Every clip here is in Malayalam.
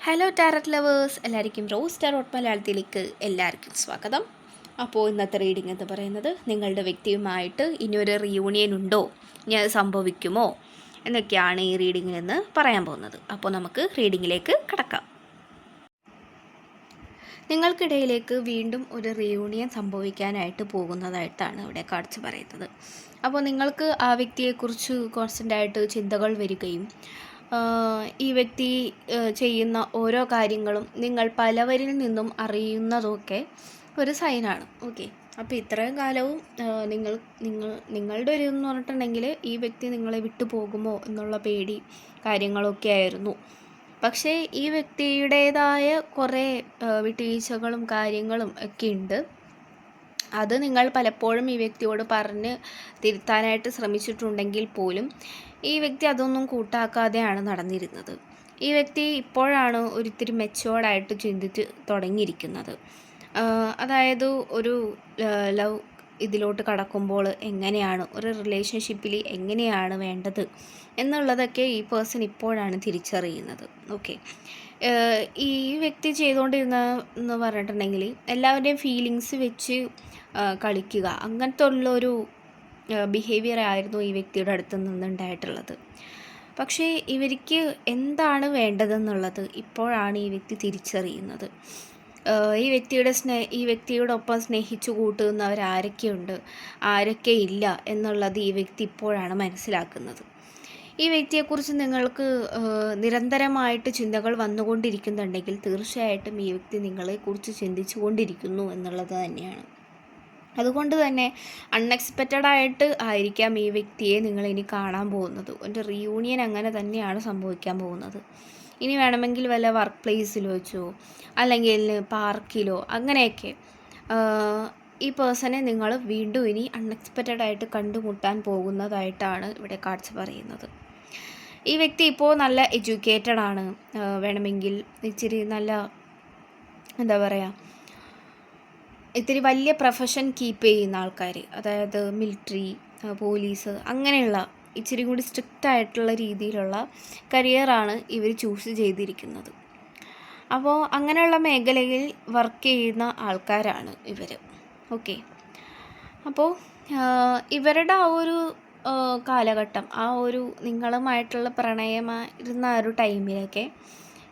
ഹലോ ടാരറ്റ് ലവേഴ്സ്, എല്ലാവർക്കും റോസ് ടാരോട്ട് മലയാളത്തിലേക്ക് എല്ലാവർക്കും സ്വാഗതം. അപ്പോൾ ഇന്നത്തെ റീഡിംഗ് എന്ന് പറയുന്നത് നിങ്ങളുടെ വ്യക്തിയുമായിട്ട് ഇനിയൊരു റിയൂണിയൻ ഉണ്ടോ, ഇനി അത് സംഭവിക്കുമോ എന്നൊക്കെയാണ് ഈ റീഡിങ്ങിൽ നിന്ന് പറയാൻ പോകുന്നത്. അപ്പോൾ നമുക്ക് റീഡിങ്ങിലേക്ക് കടക്കാം. നിങ്ങൾക്കിടയിലേക്ക് വീണ്ടും ഒരു റിയൂണിയൻ സംഭവിക്കാനായിട്ട് പോകുന്നതായിട്ടാണ് ഇവിടെ കാണിച്ച് പറയുന്നത്. അപ്പോൾ നിങ്ങൾക്ക് ആ വ്യക്തിയെക്കുറിച്ച് കോൺസ്റ്റൻ്റായിട്ട് ചിന്തകൾ വരികയും ഈ വ്യക്തി ചെയ്യുന്ന ഓരോ കാര്യങ്ങളും നിങ്ങൾ പലവരിൽ നിന്നും അറിയുന്നതൊക്കെ ഒരു സൈനാണ്. ഓക്കെ, അപ്പോൾ ഇത്രയും കാലവും നിങ്ങളുടെ ഒരു എന്ന് പറഞ്ഞിട്ടുണ്ടെങ്കിൽ ഈ വ്യക്തി നിങ്ങളെ വിട്ടു പോകുമോ എന്നുള്ള പേടി കാര്യങ്ങളൊക്കെ ആയിരുന്നു. പക്ഷേ ഈ വ്യക്തിയുടേതായ കുറേ വിട്ടുവീഴ്ചകളും കാര്യങ്ങളും ഒക്കെ ഉണ്ട്. അത് നിങ്ങൾ പലപ്പോഴും ഈ വ്യക്തിയോട് പറഞ്ഞ് തിരുത്താനായിട്ട് ശ്രമിച്ചിട്ടുണ്ടെങ്കിൽ പോലും ഈ വ്യക്തി അതൊന്നും കൂട്ടാക്കാതെയാണ് നടന്നിരുന്നത്. ഈ വ്യക്തി ഇപ്പോഴാണ് ഒരിത്തിരി മെച്ചുവേർഡായിട്ട് ചിന്തിച്ച് തുടങ്ങിയിരിക്കുന്നത്. അതായത് ഒരു ലവ് ഇതിലോട്ട് കടക്കുമ്പോൾ എങ്ങനെയാണ്, ഒരു റിലേഷൻഷിപ്പിൽ എങ്ങനെയാണ് വേണ്ടത് എന്നുള്ളതൊക്കെ ഈ പേഴ്സൺ ഇപ്പോഴാണ് തിരിച്ചറിയുന്നത്. ഓക്കെ, ഈ വ്യക്തി ചെയ്തുകൊണ്ടിരുന്ന എന്ന് പറഞ്ഞിട്ടുണ്ടെങ്കിൽ എല്ലാവരുടെയും ഫീലിങ്സ് വെച്ച് കളിക്കുക, അങ്ങനത്തെ ഉള്ളൊരു ബിഹേവിയർ ആയിരുന്നു ഈ വ്യക്തിയുടെ അടുത്ത് നിന്നുണ്ടായിട്ടുള്ളത്. പക്ഷേ ഇവർക്ക് എന്താണ് വേണ്ടതെന്നുള്ളത് ഇപ്പോഴാണ് ഈ വ്യക്തി തിരിച്ചറിയുന്നത്. ഈ വ്യക്തിയോടൊപ്പം സ്നേഹിച്ചു കൂട്ടുന്നവരാരൊക്കെയുണ്ട്, ആരൊക്കെ ഇല്ല എന്നുള്ളത് ഈ വ്യക്തി ഇപ്പോഴാണ് മനസ്സിലാക്കുന്നത്. ഈ വ്യക്തിയെക്കുറിച്ച് നിങ്ങൾക്ക് നിരന്തരമായിട്ട് ചിന്തകൾ വന്നുകൊണ്ടിരിക്കുന്നുണ്ടെങ്കിൽ തീർച്ചയായിട്ടും ഈ വ്യക്തി നിങ്ങളെക്കുറിച്ച് ചിന്തിച്ചു കൊണ്ടിരിക്കുന്നു എന്നുള്ളത് തന്നെയാണ്. അതുകൊണ്ട് തന്നെ അൺഎക്സ്പെക്റ്റഡായിട്ട് ആയിരിക്കാം ഈ വ്യക്തിയെ നിങ്ങളിനി കാണാൻ പോകുന്നത്. ഒരു റിയൂണിയൻ അങ്ങനെ തന്നെയാണ് സംഭവിക്കാൻ പോകുന്നത്. ഇനി വേണമെങ്കിൽ വല്ല വർക്ക് പ്ലേസിൽ വെച്ചോ അല്ലെങ്കിൽ പാർക്കിലോ അങ്ങനെയൊക്കെ ഈ പേഴ്സണെ നിങ്ങൾ വീണ്ടും ഇനി അൺഎക്സ്പെക്റ്റഡായിട്ട് കണ്ടുമുട്ടാൻ പോകുന്നതായിട്ടാണ് ഇവിടെ കാഴ്ച പറയുന്നത്. ഈ വ്യക്തി ഇപ്പോൾ നല്ല എഡ്യൂക്കേറ്റഡ് ആണ്. വേണമെങ്കിൽ ഇച്ചിരി നല്ല എന്താ പറയുക, ഇത്തിരി വലിയ പ്രൊഫഷൻ കീപ്പ് ചെയ്യുന്ന ആൾക്കാർ, അതായത് മിലിറ്ററി, പോലീസ്, അങ്ങനെയുള്ള ഇച്ചിരി കൂടി സ്ട്രിക്റ്റ് ആയിട്ടുള്ള രീതിയിലുള്ള കരിയറാണ് ഇവർ ചൂസ് ചെയ്തിരിക്കുന്നത്. അപ്പോൾ അങ്ങനെയുള്ള മേഖലയിൽ വർക്ക് ചെയ്യുന്ന ആൾക്കാരാണ് ഇവർ. ഓക്കെ, അപ്പോൾ ഇവരുടെ ആ ഒരു കാലഘട്ടം, ആ ഒരു നിങ്ങളുമായിട്ടുള്ള പ്രണയമായിരുന്ന ആ ഒരു ടൈമിലൊക്കെ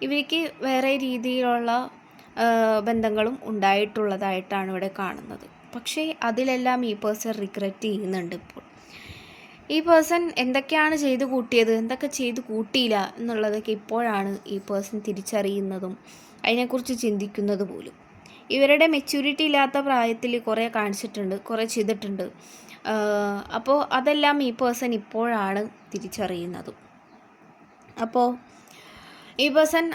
ഇവർക്ക് വേറെ രീതിയിലുള്ള ബന്ധങ്ങളും ഉണ്ടായിട്ടുള്ളതായിട്ടാണ് ഇവിടെ കാണുന്നത്. പക്ഷേ അതിലെല്ലാം ഈ പേഴ്സൺ റിഗ്രറ്റ് ചെയ്യുന്നുണ്ട്. ഇപ്പോൾ ഈ പേഴ്സൺ എന്തൊക്കെയാണ് ചെയ്ത് കൂട്ടിയത്, എന്തൊക്കെ ചെയ്ത് കൂട്ടിയില്ല എന്നുള്ളതൊക്കെ ഇപ്പോഴാണ് ഈ പേഴ്സൺ തിരിച്ചറിയുന്നതും അതിനെക്കുറിച്ച് ചിന്തിക്കുന്നത് പോലും. ഇവരുടെ മെച്യൂരിറ്റി ഇല്ലാത്ത പ്രായത്തിൽ കുറേ കാണിച്ചിട്ടുണ്ട്, കുറേ ചെയ്തിട്ടുണ്ട്. അപ്പോൾ അതെല്ലാം ഈ പേഴ്സൺ ഇപ്പോഴാണ് തിരിച്ചറിയുന്നതും. അപ്പോൾ ഈ പേഴ്സൺ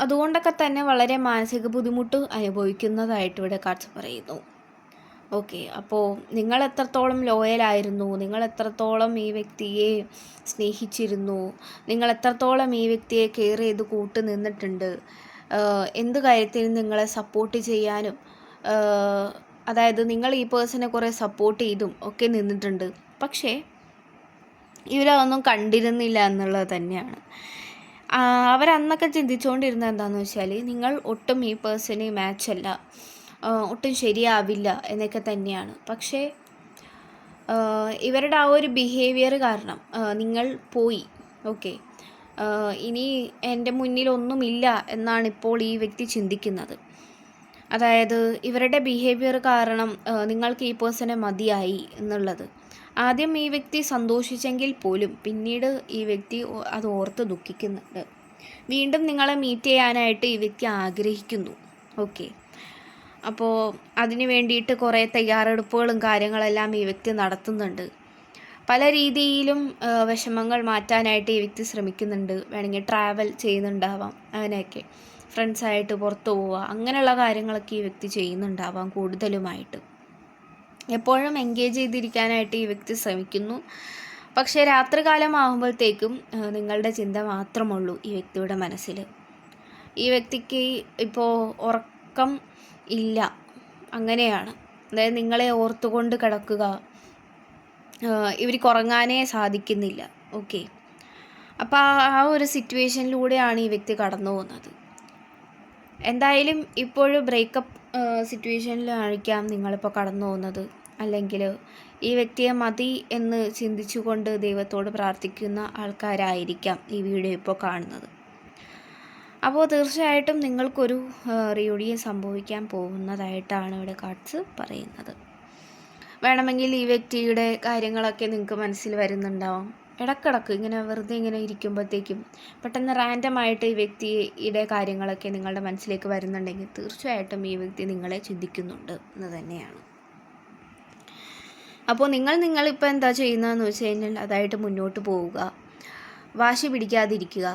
അതുകൊണ്ടൊക്കെ തന്നെ വളരെ മാനസിക ബുദ്ധിമുട്ട് അനുഭവിക്കുന്നതായിട്ട് ഇവിടെ കാഴ്ച പറയുന്നു. ഓക്കെ, അപ്പോൾ നിങ്ങൾ എത്രത്തോളം ലോയലായിരുന്നു, നിങ്ങൾ എത്രത്തോളം ഈ വ്യക്തിയെ സ്നേഹിച്ചിരുന്നു, നിങ്ങൾ എത്രത്തോളം ഈ വ്യക്തിയെ കെയർ ചെയ്ത് കൂട്ട് നിന്നിട്ടുണ്ട്, എന്ത് കാര്യത്തിനും നിങ്ങളെ സപ്പോർട്ട് ചെയ്യാനും, അതായത് നിങ്ങൾ ഈ പേഴ്സണെ കുറേ സപ്പോർട്ട് ചെയ്തും ഒക്കെ നിന്നിട്ടുണ്ട്. പക്ഷേ ഇവരതൊന്നും കണ്ടിരുന്നില്ല എന്നുള്ളത് തന്നെയാണ്. അവരന്നൊക്കെ ചിന്തിച്ചുകൊണ്ടിരുന്നത് എന്താണെന്ന് വെച്ചാൽ നിങ്ങൾ ഒട്ടും ഈ പേഴ്സണ് മാച്ചല്ല, ഒട്ടും ശരിയാവില്ല എന്നൊക്കെ തന്നെയാണ്. പക്ഷേ ഇവരുടെ ആ ഒരു ബിഹേവിയർ കാരണം നിങ്ങൾ പോയി. ഓക്കെ, ഇനി എൻ്റെ മുന്നിലൊന്നുമില്ല എന്നാണ് ഇപ്പോൾ ഈ വ്യക്തി ചിന്തിക്കുന്നത്. അതായത് ഇവരുടെ ബിഹേവിയർ കാരണം നിങ്ങൾക്ക് ഈ പേഴ്സണെ മതിയായി എന്നുള്ളത്. ആദ്യം ഈ വ്യക്തി സന്തോഷിച്ചെങ്കിൽ പോലും പിന്നീട് ഈ വ്യക്തി അത് ഓർത്ത് ദുഃഖിക്കുന്നുണ്ട്. വീണ്ടും നിങ്ങളെ മീറ്റ് ചെയ്യാനായിട്ട് ഈ വ്യക്തി ആഗ്രഹിക്കുന്നു. ഓക്കെ, അപ്പോൾ അതിന് വേണ്ടിയിട്ട് കുറേ തയ്യാറെടുപ്പുകളും കാര്യങ്ങളെല്ലാം ഈ വ്യക്തി നടത്തുന്നുണ്ട്. പല രീതിയിലും വിഷമങ്ങൾ മാറ്റാനായിട്ട് ഈ വ്യക്തി ശ്രമിക്കുന്നുണ്ട്. വേണമെങ്കിൽ ട്രാവൽ ചെയ്യുന്നുണ്ടാവാം, അങ്ങനെയൊക്കെ ഫ്രണ്ട്സായിട്ട് പുറത്തു പോവുക, അങ്ങനെയുള്ള കാര്യങ്ങളൊക്കെ ഈ വ്യക്തി ചെയ്യുന്നുണ്ടാവാം. കൂടുതലുമായിട്ട് എപ്പോഴും എൻഗേജ് ചെയ്തിരിക്കാനായിട്ട് ഈ വ്യക്തി ശ്രമിക്കുന്നു. പക്ഷേ രാത്രികാലമാകുമ്പോഴത്തേക്കും നിങ്ങളുടെ ചിന്ത മാത്രമുള്ളൂ ഈ വ്യക്തിയുടെ മനസ്സിൽ. ഈ വ്യക്തിക്ക് ഇപ്പോൾ ഉറക്കം ഇല്ല, അങ്ങനെയാണ്. അതായത് നിങ്ങളെ ഓർത്തുകൊണ്ട് കിടക്കുക, ഇവർക്ക് ഉറങ്ങാനേ സാധിക്കുന്നില്ല. ഓക്കെ, അപ്പോൾ ആ ഒരു സിറ്റുവേഷനിലൂടെയാണ് ഈ വ്യക്തി കടന്നു പോകുന്നത്. എന്തായാലും ഇപ്പോഴും ബ്രേക്കപ്പ് സിറ്റുവേഷനിലായിരിക്കാം നിങ്ങളിപ്പോൾ കടന്നു പോകുന്നത്. അല്ലെങ്കിൽ ഈ വ്യക്തിയെ മതി എന്ന് ചിന്തിച്ചുകൊണ്ട് ദൈവത്തോട് പ്രാർത്ഥിക്കുന്ന ആൾക്കാരായിരിക്കാം ഈ വീഡിയോ ഇപ്പോൾ കാണുന്നത്. അപ്പോൾ തീർച്ചയായിട്ടും നിങ്ങൾക്കൊരു റീയൂണിയൻ സംഭവിക്കാൻ പോകുന്നതായിട്ടാണ് ഇവിടെ കാർഡ്സ് പറയുന്നത്. വേണമെങ്കിൽ ഈ വ്യക്തിയുടെ കാര്യങ്ങളൊക്കെ നിങ്ങൾക്ക് മനസ്സിൽ വരുന്നുണ്ടാവും. ഇടക്കിടക്ക് ഇങ്ങനെ വെറുതെ ഇങ്ങനെ ഇരിക്കുമ്പോഴത്തേക്കും പെട്ടെന്ന് റാൻഡമായിട്ട് ഈ വ്യക്തിയുടെ കാര്യങ്ങളൊക്കെ നിങ്ങളുടെ മനസ്സിലേക്ക് വരുന്നുണ്ടെങ്കിൽ തീർച്ചയായിട്ടും ഈ വ്യക്തി നിങ്ങളെ ചിന്തിക്കുന്നുണ്ട് എന്ന് തന്നെയാണ്. അപ്പോൾ നിങ്ങളിപ്പോൾ എന്താ ചെയ്യുന്നതെന്ന് വെച്ച് കഴിഞ്ഞാൽ അതായിട്ട് മുന്നോട്ട് പോവുക, വാശി പിടിക്കാതിരിക്കുക,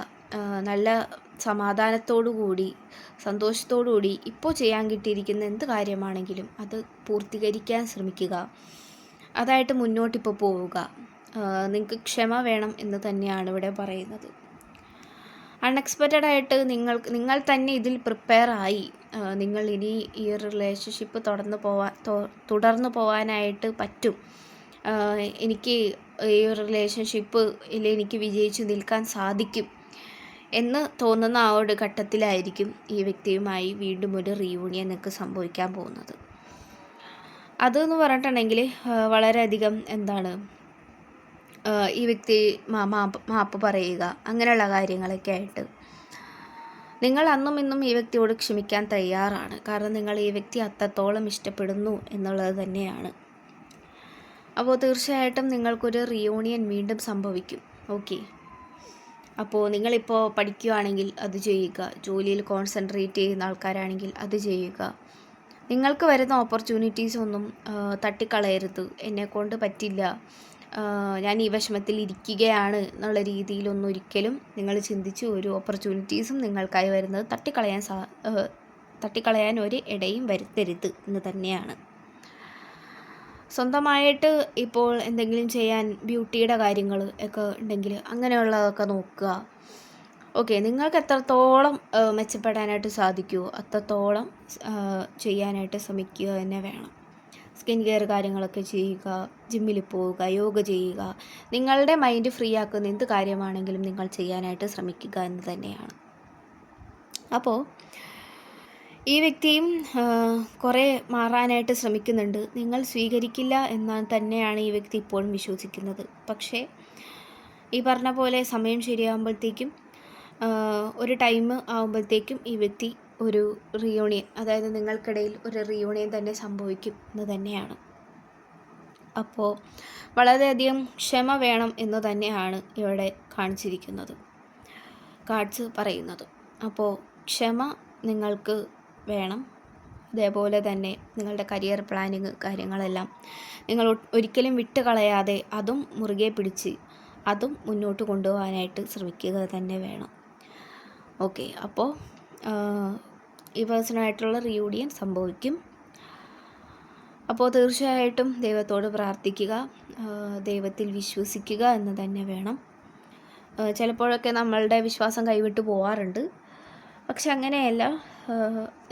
നല്ല സമാധാനത്തോടു കൂടി സന്തോഷത്തോടു കൂടി ഇപ്പോൾ ചെയ്യാൻ കിട്ടിയിരിക്കുന്ന എന്ത് കാര്യമാണെങ്കിലും അത് പൂർത്തീകരിക്കാൻ ശ്രമിക്കുക, അതായിട്ട് മുന്നോട്ടിപ്പോൾ പോവുക. നിങ്ങൾക്ക് ക്ഷമ വേണം എന്ന് തന്നെയാണ് ഇവിടെ പറയുന്നത്. അൺഎക്സ്പെക്റ്റഡ് ആയിട്ട് നിങ്ങൾ തന്നെ ഇതിൽ പ്രിപ്പയർ ആയി. നിങ്ങൾ ഇനി ഈ ഒരു റിലേഷൻഷിപ്പ് തുടർന്നു പോകാനായിട്ട് പറ്റും. എനിക്ക് ഈ ഒരു റിലേഷൻഷിപ്പിൽ എനിക്ക് വിജയിച്ച് നിൽക്കാൻ സാധിക്കും എന്ന് തോന്നുന്ന ആ ഒരു ഘട്ടത്തിലായിരിക്കും ഈ വ്യക്തിയുമായി വീണ്ടും ഒരു റീയൂണിയൻ നിങ്ങൾക്ക് സംഭവിക്കാൻ പോകുന്നത്. അതെന്ന് പറഞ്ഞിട്ടുണ്ടെങ്കിൽ വളരെയധികം ഈ വ്യക്തി മാപ്പ് പറയുക, അങ്ങനെയുള്ള കാര്യങ്ങളൊക്കെ ആയിട്ട് നിങ്ങൾ അന്നും ഇന്നും ഈ വ്യക്തിയോട് ക്ഷമിക്കാൻ തയ്യാറാണ്. കാരണം നിങ്ങൾ ഈ വ്യക്തി അത്രത്തോളം ഇഷ്ടപ്പെടുന്നു എന്നുള്ളത് തന്നെയാണ്. അപ്പോൾ തീർച്ചയായിട്ടും നിങ്ങൾക്കൊരു റീയൂണിയൻ വീണ്ടും സംഭവിക്കും. ഓക്കെ, അപ്പോൾ നിങ്ങളിപ്പോൾ പഠിക്കുകയാണെങ്കിൽ അത് ചെയ്യുക, ജോലിയിൽ കോൺസെൻട്രേറ്റ് ചെയ്യുന്ന ആൾക്കാരാണെങ്കിൽ അത് ചെയ്യുക. നിങ്ങൾക്ക് വരുന്ന ഓപ്പർച്യൂണിറ്റീസ് ഒന്നും തട്ടിക്കളയരുത്. എന്നെക്കൊണ്ട് പറ്റില്ല, ഞാൻ ഈ വിഷമത്തിൽ ഇരിക്കുകയാണ് എന്നുള്ള രീതിയിലൊന്നും ഒരിക്കലും നിങ്ങൾ ചിന്തിച്ച് ഒരു ഓപ്പർച്യൂണിറ്റീസും നിങ്ങൾക്കായി വരുന്നത് തട്ടിക്കളയാൻ ഒരു ഇടയും വരുത്തരുത് എന്ന് തന്നെയാണ്. സ്വന്തമായിട്ട് ഇപ്പോൾ എന്തെങ്കിലും ചെയ്യാൻ ബ്യൂട്ടിയുടെ കാര്യങ്ങൾ ഒക്കെ ഉണ്ടെങ്കിൽ അങ്ങനെയുള്ളതൊക്കെ നോക്കുക. ഓക്കെ, നിങ്ങൾക്ക് എത്രത്തോളം മെച്ചപ്പെടാനായിട്ട് സാധിക്കുമോ അത്രത്തോളം ചെയ്യാനായിട്ട് ശ്രമിക്കുക തന്നെ വേണം. സ്കിൻ കെയർ കാര്യങ്ങളൊക്കെ ചെയ്യുക, ജിമ്മിൽ പോവുക, യോഗ ചെയ്യുക. നിങ്ങളുടെ മൈൻഡ് ഫ്രീ ആക്കുന്ന എന്ത് കാര്യമാണെങ്കിലും നിങ്ങൾ ചെയ്യാനായിട്ട് ശ്രമിക്കുക എന്ന് തന്നെയാണ്. അപ്പോൾ ഈ വ്യക്തിയും കുറേ മാറാനായിട്ട് ശ്രമിക്കുന്നുണ്ട്. നിങ്ങൾ സ്വീകരിക്കില്ല എന്ന് തന്നെയാണ് ഈ വ്യക്തി ഇപ്പോഴും വിശ്വസിക്കുന്നത്. പക്ഷേ ഈ പറഞ്ഞ പോലെ സമയം ശരിയാകുമ്പോഴത്തേക്കും ഒരു ടൈം ആകുമ്പോഴത്തേക്കും ഈ വ്യക്തി ഒരു റീയൂണിയൻ, അതായത് നിങ്ങൾക്കിടയിൽ ഒരു റീയൂണിയൻ തന്നെ സംഭവിക്കും എന്ന് തന്നെയാണ്. അപ്പോൾ വളരെയധികം ക്ഷമ വേണം എന്ന് തന്നെയാണ് ഇവിടെ കാണിച്ചിരിക്കുന്നത്, കാർഡ്സ് പറയുന്നത്. അപ്പോൾ ക്ഷമ നിങ്ങൾക്ക് വേണം. അതേപോലെ തന്നെ നിങ്ങളുടെ കരിയർ പ്ലാനിങ് കാര്യങ്ങളെല്ലാം നിങ്ങൾ ഒരിക്കലും വിട്ടുകളയാതെ അതും മുറുകെ പിടിച്ച് അതും മുന്നോട്ട് കൊണ്ടുപോകാനായിട്ട് ശ്രമിക്കുക തന്നെ വേണം. ഓക്കെ, അപ്പോൾ ഈ പേഴ്സണായിട്ടുള്ള റീയൂണിയൻ സംഭവിക്കും. അപ്പോൾ തീർച്ചയായിട്ടും ദൈവത്തോട് പ്രാർത്ഥിക്കുക, ദൈവത്തിൽ വിശ്വസിക്കുക എന്ന് തന്നെ വേണം. ചിലപ്പോഴൊക്കെ നമ്മളുടെ വിശ്വാസം കൈവിട്ട് പോവാറുണ്ട്. പക്ഷെ അങ്ങനെയല്ല,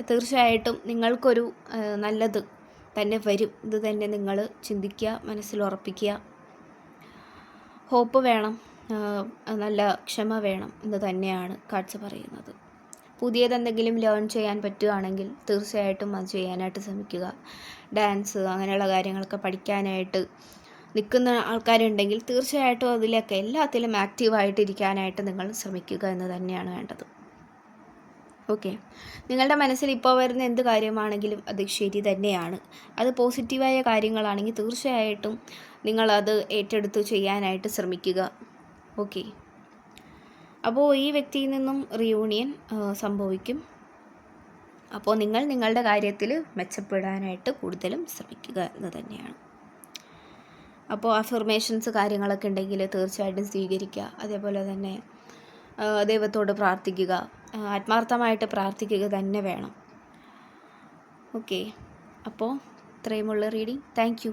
തീർച്ചയായിട്ടും നിങ്ങൾക്കൊരു നല്ലത് തന്നെ വരും. ഇത് തന്നെ നിങ്ങൾ ചിന്തിക്കുക, മനസ്സിലുറപ്പിക്കുക. ഹോപ്പ് വേണം, നല്ല ക്ഷമ വേണം എന്ന് തന്നെയാണ് കാർഡ്സ് പറയുന്നത്. പുതിയതെന്തെങ്കിലും ലേൺ ചെയ്യാൻ പറ്റുകയാണെങ്കിൽ തീർച്ചയായിട്ടും അത് ചെയ്യാനായിട്ട് ശ്രമിക്കുക. ഡാൻസ് അങ്ങനെയുള്ള കാര്യങ്ങളൊക്കെ പഠിക്കാനായിട്ട് നിൽക്കുന്ന ആൾക്കാരുണ്ടെങ്കിൽ തീർച്ചയായിട്ടും അതിലൊക്കെ എല്ലാത്തിലും ആക്റ്റീവായിട്ടിരിക്കാനായിട്ട് നിങ്ങൾ ശ്രമിക്കുക എന്ന് തന്നെയാണ് വേണ്ടത്. ഓക്കെ, നിങ്ങളുടെ മനസ്സിൽ ഇപ്പോൾ വരുന്ന എന്ത് കാര്യമാണെങ്കിലും അത് ശരി തന്നെയാണ്. അത് പോസിറ്റീവായ കാര്യങ്ങളാണെങ്കിൽ തീർച്ചയായിട്ടും നിങ്ങളത് ഏറ്റെടുത്ത് ചെയ്യാനായിട്ട് ശ്രമിക്കുക. ഓക്കെ, അപ്പോൾ ഈ വ്യക്തിയിൽ നിന്നും റീയൂണിയൻ സംഭവിക്കും. അപ്പോൾ നിങ്ങളുടെ കാര്യത്തിൽ മെച്ചപ്പെടാനായിട്ട് കൂടുതലും ശ്രമിക്കുക എന്ന് തന്നെയാണ്. അപ്പോൾ അഫർമേഷൻസ് കാര്യങ്ങളൊക്കെ ഉണ്ടെങ്കിൽ തീർച്ചയായിട്ടും സ്വീകരിക്കുക. അതേപോലെ തന്നെ ദൈവത്തോട് പ്രാർത്ഥിക്കുക, ആത്മാർത്ഥമായിട്ട് പ്രാർത്ഥിക്കുക തന്നെ വേണം. ഓക്കെ, അപ്പോൾ ഇത്രയുമുള്ള റീഡിങ്. Thank you.